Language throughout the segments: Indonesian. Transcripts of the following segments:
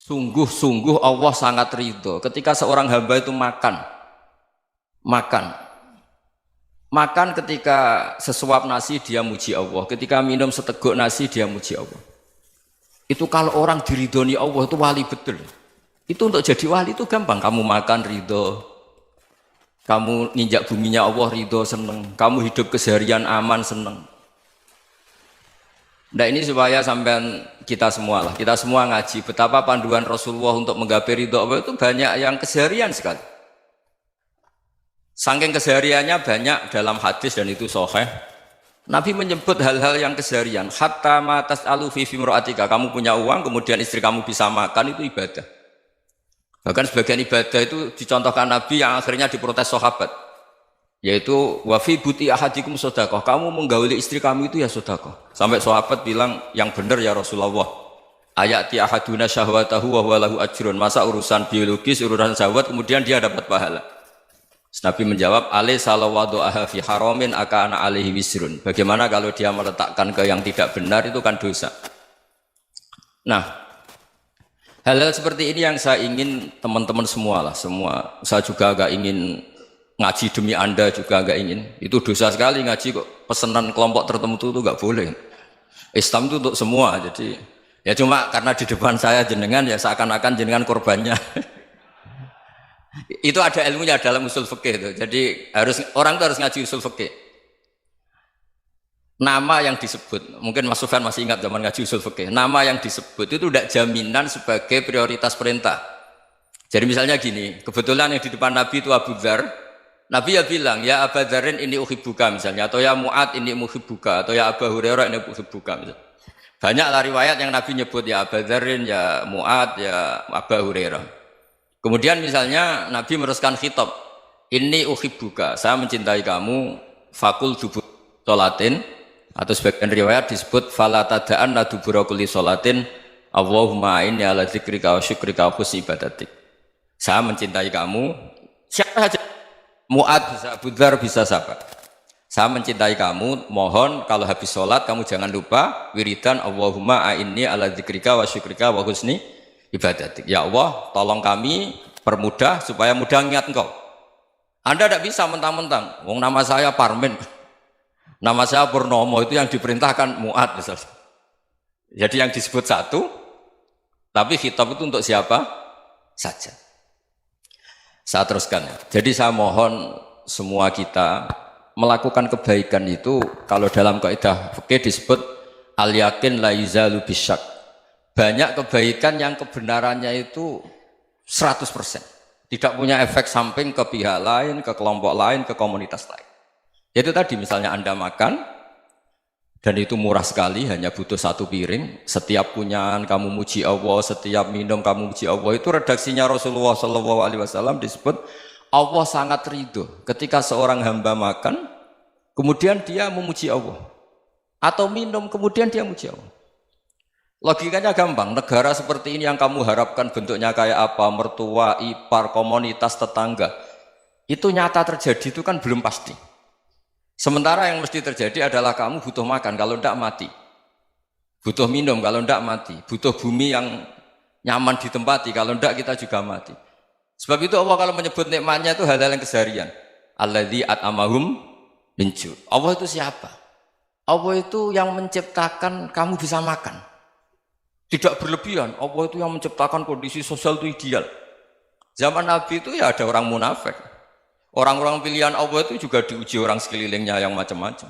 Sungguh-sungguh Allah sangat ridho ketika seorang hamba itu makan makan ketika sesuap nasi dia muji Allah, ketika minum seteguk nasi dia muji Allah. Itu kalau orang diridhoni Allah itu wali betul. Itu untuk jadi wali itu gampang, kamu makan ridho, kamu ninjak buminya Allah ridho seneng, kamu hidup keseharian aman seneng. Nah ini supaya sampean kita semua ngaji betapa panduan Rasulullah untuk menggapai ridho Allah itu banyak yang keseharian sekali. Saking kesehariannya banyak dalam hadis dan itu sahih. Nabi menyebut hal-hal yang keseharian. Hatta ma tas'alu fi fimra'atika. Kamu punya uang kemudian istri kamu bisa makan itu ibadah. Bahkan sebagian ibadah itu dicontohkan Nabi yang akhirnya diprotes sahabat. Yaitu wa fi buti ahadikum sedekah. Kamu menggauli istri kamu itu ya sedekah. Sampai sahabat bilang yang benar ya Rasulullah. Ayati ahaduna syahwatahu wa huwa lahu ajrun. Masa urusan biologis, urusan syahwat kemudian dia dapat pahala. Nabi menjawab, alaysa lawadu'aha fi haramin akana alaihi wisrun. Bagaimana kalau dia meletakkan ke yang tidak benar itu kan dosa. Nah, hal-hal seperti ini yang saya ingin teman-teman semua. Saya juga agak ingin ngaji demi Anda juga agak ingin. Itu dosa sekali ngaji kok pesanan kelompok tertentu itu enggak boleh. Islam itu untuk semua. Jadi ya cuma karena di depan saya jenengan ya seakan-akan jenengan korbannya. Itu ada ilmunya dalam usul fikih itu. Jadi orang itu harus ngaji usul fikih. Nama yang disebut, mungkin Mas Sufyan masih ingat zaman ngaji usul fikih. Nama yang disebut itu tidak jaminan sebagai prioritas perintah. Jadi misalnya gini, kebetulan yang di depan Nabi itu Abu Dzar. Nabi ya bilang, ya Abu Dzarin ini uhibbuka misalnya, atau ya Mu'ad ini uhibbuka, atau ya Abu Hurairah ini uhibbuka misalnya. Banyaklah riwayat yang Nabi nyebut ya Abu Dzarin, ya Mu'ad, ya Abu Hurairah. Kemudian misalnya Nabi meneruskan khitab, ini uhibbuka, saya mencintai kamu, fakul dubur sholatin, atau sebagian riwayat disebut fala tada'an la dubura kulli sholatin, Allahumma inni ala dzikrika wa syukrika wa husni ibadatik. Saya mencintai kamu, siapa saja, Mu'ad bisa, Abu Dzar bisa siapa. Saya mencintai kamu, mohon kalau habis sholat kamu jangan lupa wiridan Allahumma inni ala dzikrika wa syukrika wa husni ibadatik. Ya Allah, tolong kami permudah supaya mudah ingat engkau. Anda tidak bisa mentang-mentang, wong nama saya Parmin, nama saya Purnomo, itu yang diperintahkan Mu'ad misalnya. Jadi yang disebut satu, tapi khitab itu untuk siapa saja. Saya teruskan ya. Jadi saya mohon semua kita melakukan kebaikan itu, kalau dalam kaidah fikih disebut al-yakin la yuzalu bisyak. Banyak kebaikan yang kebenarannya itu 100%. Tidak punya efek samping ke pihak lain, ke kelompok lain, ke komunitas lain. Itu tadi misalnya Anda makan, dan itu murah sekali, hanya butuh satu piring. Setiap punyaan kamu muji Allah, setiap minum kamu muji Allah. Itu redaksinya Rasulullah SAW disebut, Allah sangat ridho ketika seorang hamba makan, kemudian dia memuji Allah. Atau minum, kemudian dia muji Allah. Logikanya gampang, negara seperti ini yang kamu harapkan bentuknya kayak apa, mertua, ipar, komunitas, tetangga, itu nyata terjadi itu kan belum pasti. Sementara yang mesti terjadi adalah kamu butuh makan, kalau tidak mati. Butuh minum, kalau tidak mati. Butuh bumi yang nyaman ditempati, kalau tidak kita juga mati. Sebab itu Allah kalau menyebut nikmatnya itu hal-hal yang keseharian. Alladzi at'amahum min ju'. Allah itu siapa? Allah itu yang menciptakan kamu bisa makan. Tidak berlebihan, Allah itu yang menciptakan kondisi sosial itu ideal. Zaman Nabi itu ya ada orang munafik. Orang-orang pilihan Allah itu juga diuji orang sekelilingnya yang macam-macam.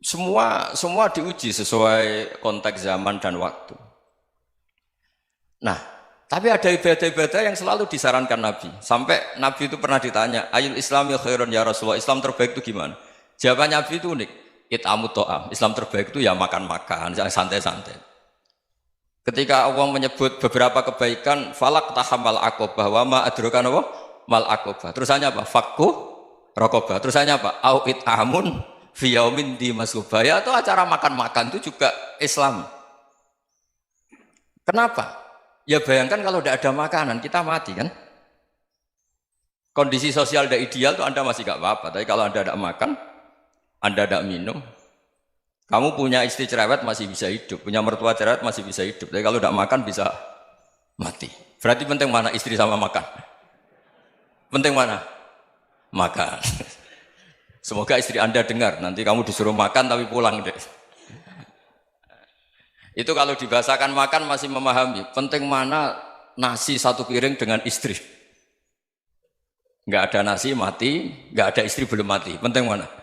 Semua diuji sesuai konteks zaman dan waktu. Nah, tapi ada ibadah-ibadah yang selalu disarankan Nabi. Sampai Nabi itu pernah ditanya, ayul islami khairun ya Rasulullah, Islam terbaik itu gimana? Jawaban Nabi itu unik. It'amut to'am, Islam terbaik itu ya makan-makan, santai-santai. Ketika Allah menyebut beberapa kebaikan, falak tahamal akobah, wa ma adrokan apa? Mal akobah. Terusannya apa? Fakku rokobah. Terusannya apa? Au it'amun fiyaumin di masubaya. Atau acara makan-makan itu juga Islam. Kenapa? Ya bayangkan kalau tidak ada makanan, kita mati kan? Kondisi sosial tidak ideal itu Anda masih gak apa-apa. Tapi kalau Anda tidak makan, Anda tidak minum, Kamu punya istri cerewet masih bisa hidup, punya mertua cerewet masih bisa hidup. Tapi kalau tidak makan bisa mati. Berarti penting mana istri sama makan? Penting mana? Makan. Semoga istri Anda dengar, nanti kamu disuruh makan tapi pulang deh. Itu kalau dibahasakan makan masih memahami. Penting mana nasi satu piring dengan istri. Nggak ada nasi mati, nggak ada istri belum mati. Penting mana?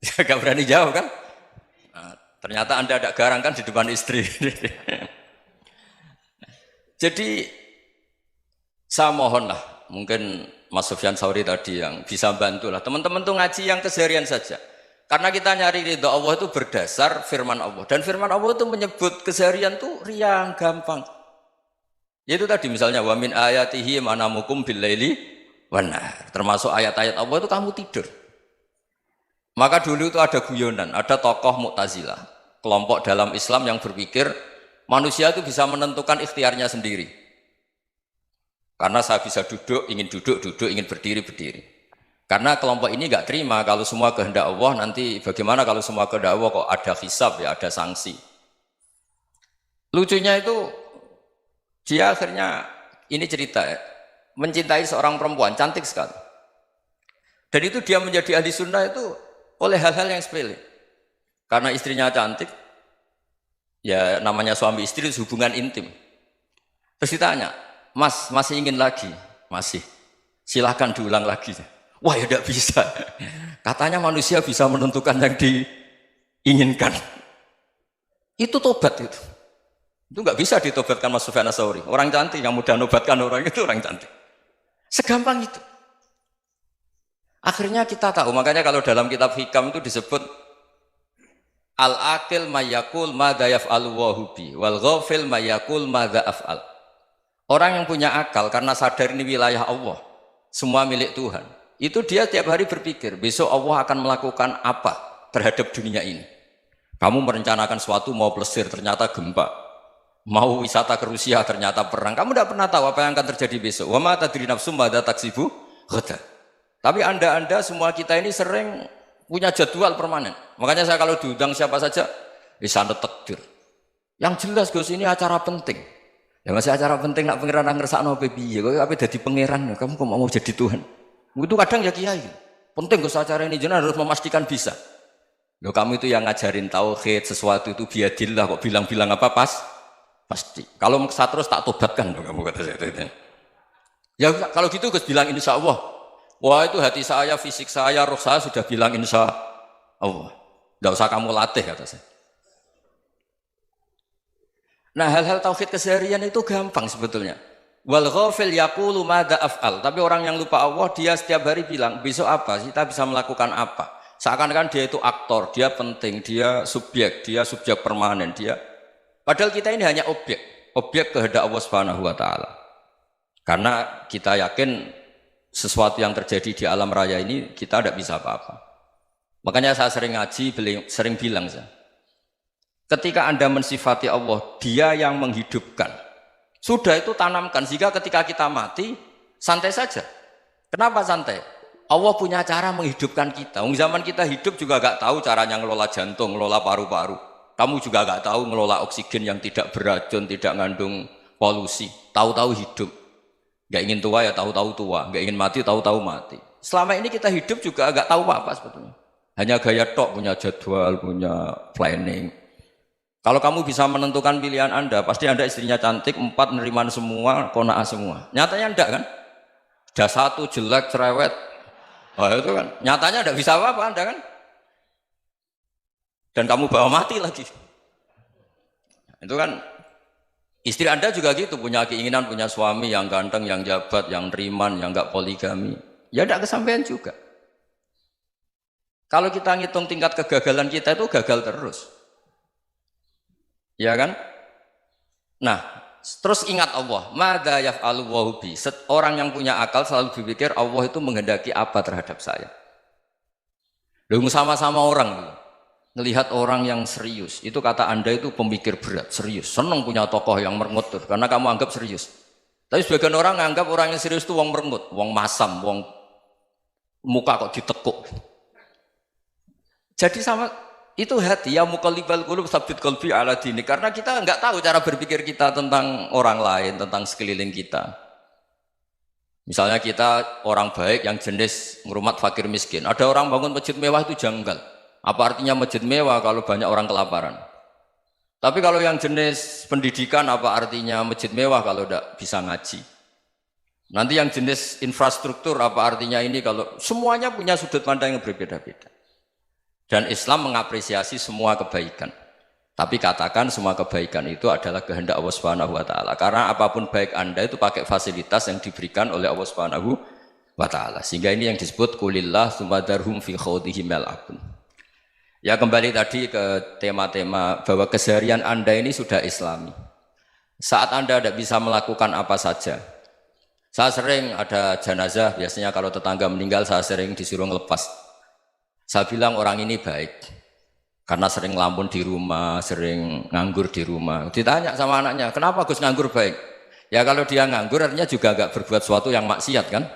Gak berani jawab kan? Nah, ternyata Anda ada garang kan di depan istri. Jadi saya mohonlah, mungkin Mas Sufyan Sauri tadi yang bisa bantulah. Teman-teman tuh ngaji yang keseharian saja. Karena kita nyari ridha Allah itu berdasar firman Allah. Dan firman Allah itu menyebut keseharian tuh riang, gampang. Yaitu tadi misalnya wa min ayatihi manamukum bil laili wan nahar. Termasuk ayat-ayat Allah itu kamu tidur. Maka dulu itu ada guyonan, ada tokoh Mu'tazilah, kelompok dalam Islam yang berpikir manusia itu bisa menentukan ikhtiarnya sendiri. Karena saya bisa duduk, ingin berdiri, berdiri. Karena kelompok ini nggak terima kalau semua kehendak Allah, nanti bagaimana kalau semua kehendak Allah kok ada hisab ya, ada sanksi. Lucunya itu dia akhirnya ini cerita ya, mencintai seorang perempuan cantik sekali. Dan itu dia menjadi ahli sunnah itu oleh hal-hal yang sepele. Karena istrinya cantik, ya namanya suami istri itu hubungan intim. Terus ditanya, Mas masih ingin lagi? Masih. Silahkan diulang lagi. Wah ya tidak bisa. Katanya manusia bisa menentukan yang diinginkan. Itu tobat itu. Itu nggak bisa ditobatkan Mas Sufyan Ats-Tsauri. Orang cantik yang mudah nobatkan orang itu orang cantik. Segampang itu. Akhirnya kita tahu, makanya kalau dalam kitab Hikam itu disebut al-aqil mayyakul madza yaf'alu wa hubi wal ghafil mayyakul madza af'al. Orang yang punya akal karena sadar ini wilayah Allah, semua milik Tuhan. Itu dia tiap hari berpikir, besok Allah akan melakukan apa terhadap dunia ini. Kamu merencanakan sesuatu mau plesir, ternyata gempa. Mau wisata ke Rusia, ternyata perang. Kamu tidak pernah tahu apa yang akan terjadi besok. Wa ma tadri nafsum madza taksibu ghadan. Tapi anda semua kita ini sering punya jadwal permanen. Makanya saya kalau diundang siapa saja, sanad takdir. Yang jelas Gus ini acara penting. Ya masih acara penting nak pangeran ngersakno piye? Kok ape dadi pangeran? Kamu kok mau jadi Tuhan? Itu kadang ya kiai. Penting Gus acara ini jenengan harus memastikan bisa. Loh kamu itu yang ngajarin tauhid, sesuatu itu biadillah kok bilang-bilang apa pasti. Kalau saya terus tak tobatkan loh kamu kata saya itu. Ya kalau gitu Gus bilang insya Allah. Wah itu hati saya, fisik saya, roh saya sudah bilang insya Allah. Tidak usah kamu latih kata saya. Nah hal-hal tauhid keseharian itu gampang sebetulnya. Wal ghafil yaqulu madza af'al. Tapi orang yang lupa Allah dia setiap hari bilang besok apa? Kita bisa melakukan apa? Seakan-akan dia itu aktor, dia penting, dia subjek permanen, dia. Padahal kita ini hanya objek kehendak Allah Subhanahu wa taala. Karena kita yakin sesuatu yang terjadi di alam raya ini kita tidak bisa apa-apa. Makanya saya sering ngaji, sering bilang saya, ketika Anda mensifati Allah, dia yang menghidupkan. Sudah itu tanamkan, sehingga ketika kita mati, santai saja. Kenapa santai? Allah punya cara menghidupkan kita. Zaman kita hidup juga gak tahu caranya ngelola jantung, ngelola paru-paru. Kamu juga gak tahu ngelola oksigen yang tidak beracun, tidak ngandung polusi. Tahu-tahu hidup. Gak ingin tua ya tahu-tahu tua, gak ingin mati tahu-tahu mati. Selama ini kita hidup juga gak tahu apa sebetulnya. Hanya gaya tok, punya jadwal, punya planning. Kalau kamu bisa menentukan pilihan Anda, pasti Anda istrinya cantik, 4 neriman semua, kona'ah semua. Nyatanya enggak kan? Ada 1 jelek, cerewet. Oh itu kan, nyatanya enggak bisa apa-apa Anda kan? Dan kamu bawa mati lagi. Itu kan, istri Anda juga gitu, punya keinginan, punya suami yang ganteng, yang jabat, yang neriman, yang enggak poligami. Ya enggak kesampaian juga. Kalau kita ngitung tingkat kegagalan kita itu gagal terus. Ya kan? Nah, terus ingat Allah, madza yaf'alu wa bi. Orang yang punya akal selalu berpikir Allah itu menghendaki apa terhadap saya. Lalu sama-sama orang melihat orang yang serius, itu kata Anda itu pemikir berat, serius, senang punya tokoh yang merengut karena kamu anggap serius. Tapi sebagian orang anggap orang yang serius itu wong merengut, wong masam, wong muka kok ditekuk. Jadi sama Itu hati ya muqallibal qulub tsabbit qalbi ala dini, karena kita nggak tahu cara berpikir kita tentang orang lain, tentang sekeliling kita. Misalnya kita orang baik yang jenis ngrumat fakir miskin, ada orang bangun masjid mewah itu janggal. Apa artinya masjid mewah kalau banyak orang kelaparan? Tapi kalau yang jenis pendidikan, apa artinya masjid mewah kalau tidak bisa ngaji? Nanti yang jenis infrastruktur, apa artinya ini kalau semuanya punya sudut pandang yang berbeda-beda. Dan Islam mengapresiasi semua kebaikan. Tapi katakan semua kebaikan itu adalah kehendak Allah Subhanahu wa taala. Karena apapun baik Anda itu pakai fasilitas yang diberikan oleh Allah Subhanahu wa taala. Sehingga ini yang disebut kulillah sumadarhum fi khawdihim yal'abun. Ya kembali tadi ke tema-tema bahwa keseharian Anda ini sudah Islami. Saat Anda tidak bisa melakukan apa saja. Saya sering ada jenazah, biasanya kalau tetangga meninggal saya sering disuruh ngelepas. Saya bilang orang ini baik karena sering ngelamun di rumah, sering nganggur di rumah. Ditanya sama anaknya, kenapa Gus nganggur baik? Ya kalau dia nganggur artinya juga agak berbuat sesuatu yang maksiat kan?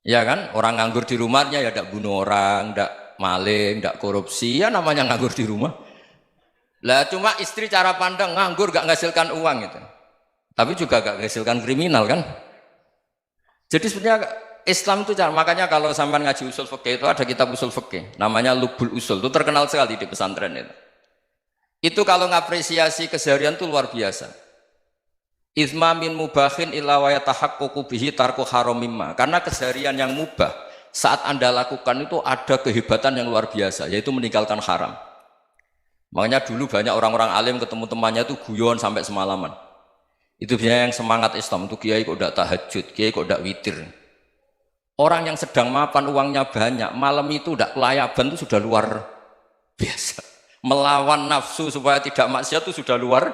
Ya kan? Orang nganggur di rumahnya ya tidak bunuh orang, tidak maling, tidak korupsi, ya namanya nganggur di rumah. Lah cuma istri cara pandang nganggur gak menghasilkan uang itu. Tapi juga gak menghasilkan kriminal kan? Jadi sebenarnya Islam itu cara, makanya kalau sampai ngaji usul fikih itu ada kitab usul fikih namanya Lubul Usul, itu terkenal sekali di pesantren itu. Itu kalau ngapresiasi keseharian itu luar biasa. Izma min mubahin illa wa yatahaqqaqu bihi tarku haramimma. Karena keseharian yang mubah saat Anda lakukan itu ada kehebatan yang luar biasa, yaitu meninggalkan haram. Makanya dulu banyak orang-orang alim ketemu temannya itu guyon sampai semalaman. Itu biasanya yang semangat Islam itu, kiai kok tidak tahajud, kiai kok tidak witir. Orang yang sedang mapan uangnya banyak, malam itu tidak kelayaban itu sudah luar biasa. Melawan nafsu supaya tidak maksiat itu sudah luar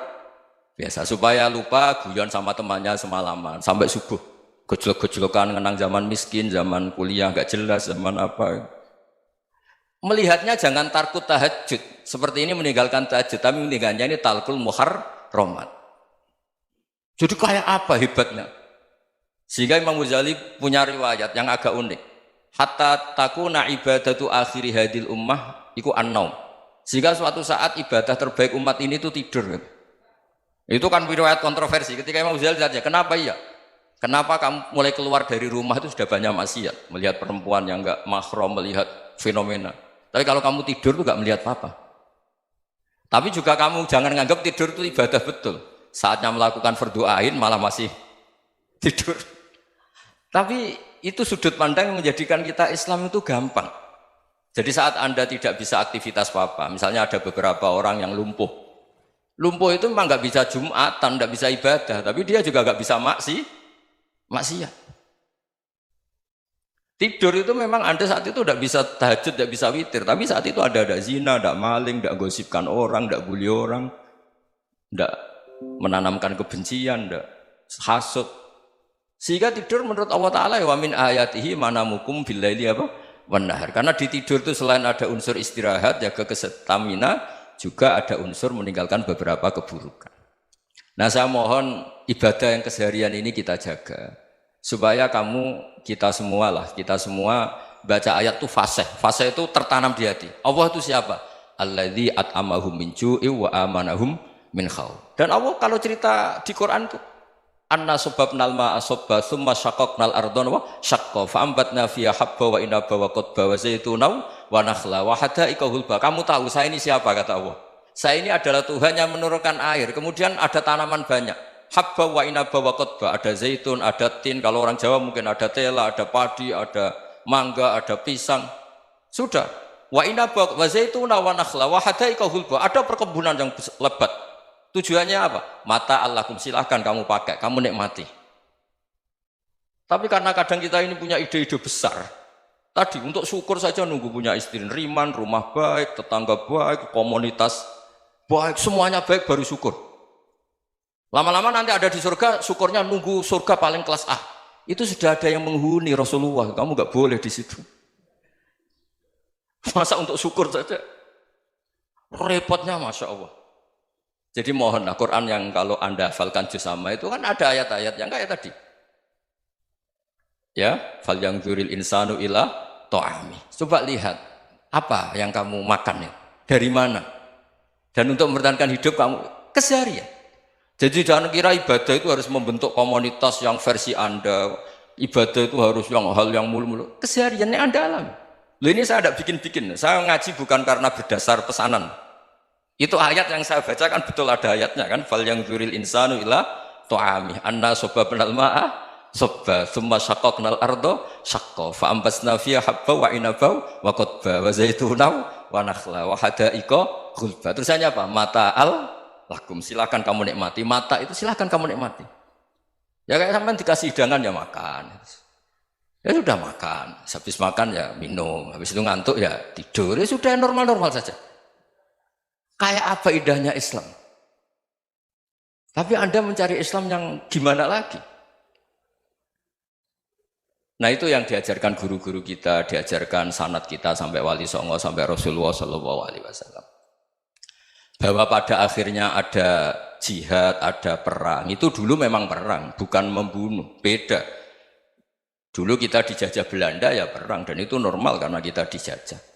biasa. Supaya lupa guyon sama temannya semalaman sampai subuh. Gejlok-gejlokan ngenang zaman miskin, zaman kuliah nggak jelas, zaman apa. Melihatnya jangan tarkut tahajud. Seperti ini meninggalkan tahajud, tapi meninggalkannya ini talkul muharramat. Jadi kayak apa hebatnya? Sehingga Imam Ghazali punya riwayat yang agak unik. Hatta takuna ibadatu akhiri hadil ummah iku an-naum. Sehingga suatu saat ibadah terbaik umat ini itu tidur. Itu kan riwayat kontroversi. Ketika Imam Ghazali tanya, kenapa iya? Kenapa kamu mulai keluar dari rumah itu sudah banyak maksiat? Melihat perempuan yang enggak mahram, melihat fenomena. Tapi kalau kamu tidur itu enggak melihat apa-apa. Tapi juga kamu jangan nganggap tidur itu ibadah betul. Saatnya melakukan fardu ain malah masih tidur. Tapi itu sudut pandang yang menjadikan kita Islam itu gampang. Jadi saat Anda tidak bisa aktivitas apa-apa, misalnya ada beberapa orang yang lumpuh. Lumpuh itu memang nggak bisa Jumatan, nggak bisa ibadah, tapi dia juga nggak bisa maksiat. Tidur itu memang Anda saat itu tidak bisa tahajud, tidak bisa witir, tapi saat itu ada zina, ada maling, tidak gosipkan orang, tidak bully orang, tidak menanamkan kebencian, tidak hasud. Sehingga tidur menurut Allah Ta'ala wa min ayatihi manamukum billaili apa? Wan nahar. Karena di tidur itu selain ada unsur istirahat, jaga kestamina, juga ada unsur meninggalkan beberapa keburukan. Nah saya mohon ibadah yang keseharian ini kita jaga. Supaya kita semua baca ayat itu fasih. Fasih itu tertanam di hati. Allah itu siapa? Alladzi at'amahum min ju'i wa amanahum min khauf. Dan Allah kalau cerita di Quran itu anna sababnal ma'a sabba thumma syaqaqnal ardha wa syaqqa fa ambatna fiha habba wa inaba wa qadba wa zaituna wa nakhla wa hadaika hulba. Kamu tahu saya ini siapa, kata Allah. Saya ini adalah Tuhan yang menurunkan air, kemudian ada tanaman banyak. Habba wa inaba wa qadba, ada zaitun, ada tin, kalau orang Jawa mungkin ada tela, ada padi, ada mangga, ada pisang. Sudah. Wa inaba wa zaituna wa nakhla wa hadaika hulba, ada perkebunan yang lebat. Tujuannya apa? Mata Allahkum, silahkan kamu pakai, kamu nikmati. Tapi karena kadang kita ini punya ide-ide besar. Tadi untuk syukur saja nunggu punya istri riman, rumah baik, tetangga baik, komunitas baik, semuanya baik baru syukur. Lama-lama nanti ada di surga, syukurnya nunggu surga paling kelas A. Itu sudah ada yang menghuni Rasulullah, kamu nggak boleh di situ. Masa untuk syukur saja? Repotnya Masya Allah. Jadi mohonlah Quran yang kalau Anda hafalkan juz sama itu kan ada ayat-ayat yang kayak tadi. Ya, fal yang dzuril insanu ila ta'ami. Coba lihat Apa yang kamu makan ya? Dari mana? Dan untuk mempertahankan hidup kamu keseharian. Jadi jangan kira ibadah itu harus membentuk komunitas yang versi Anda. Ibadah itu harus hal yang mulu-mulu. Kesehariannya Anda alami. Loh ini saya tidak bikin-bikin. Saya ngaji bukan karena berdasar pesanan. Itu ayat yang saya baca kan betul ada ayatnya kan. Fal yang dzuril insanu ila tu'ami anna sababnal ma'a sabba thumma syaqqaqnal ardo syaqqa fa ambasna fiha habba wa inaba wa qadba wa zaituna wa nakhla wa hadaiqa ghulba. Terusannya apa? Mata'al lakum, silakan kamu nikmati. Mata itu silakan kamu nikmati. Ya kayak sampean dikasih hidangan ya makan. Ya sudah makan, habis makan ya minum, habis itu ngantuk ya tidur. Ya sudah normal-normal saja. Kayak apa indahnya Islam? Tapi Anda mencari Islam yang gimana lagi? Nah itu yang diajarkan guru-guru kita, diajarkan sanad kita sampai Wali Songo, sampai Rasulullah SAW. Bahwa pada akhirnya ada jihad, ada perang. Itu dulu memang perang, bukan membunuh, beda. Dulu kita dijajah Belanda ya perang, dan itu normal karena kita dijajah.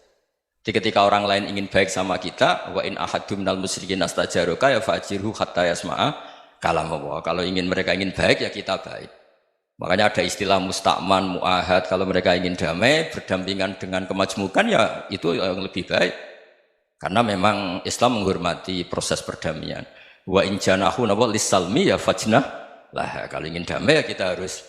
Jadi ketika orang lain ingin baik sama kita, wa in ahadum minal musyrikin astajaroka ya fajirhu hatta yasma'a kalam Allah. Kalau mereka ingin baik ya kita baik. Makanya ada istilah musta'man, mu'ahad. Kalau mereka ingin damai, berdampingan dengan kemajmukan ya itu yang lebih baik. Karena memang Islam menghormati proses perdamaian. Wa in janahu lis-salmi ya fajnah lah. Kalau ingin damai ya kita harus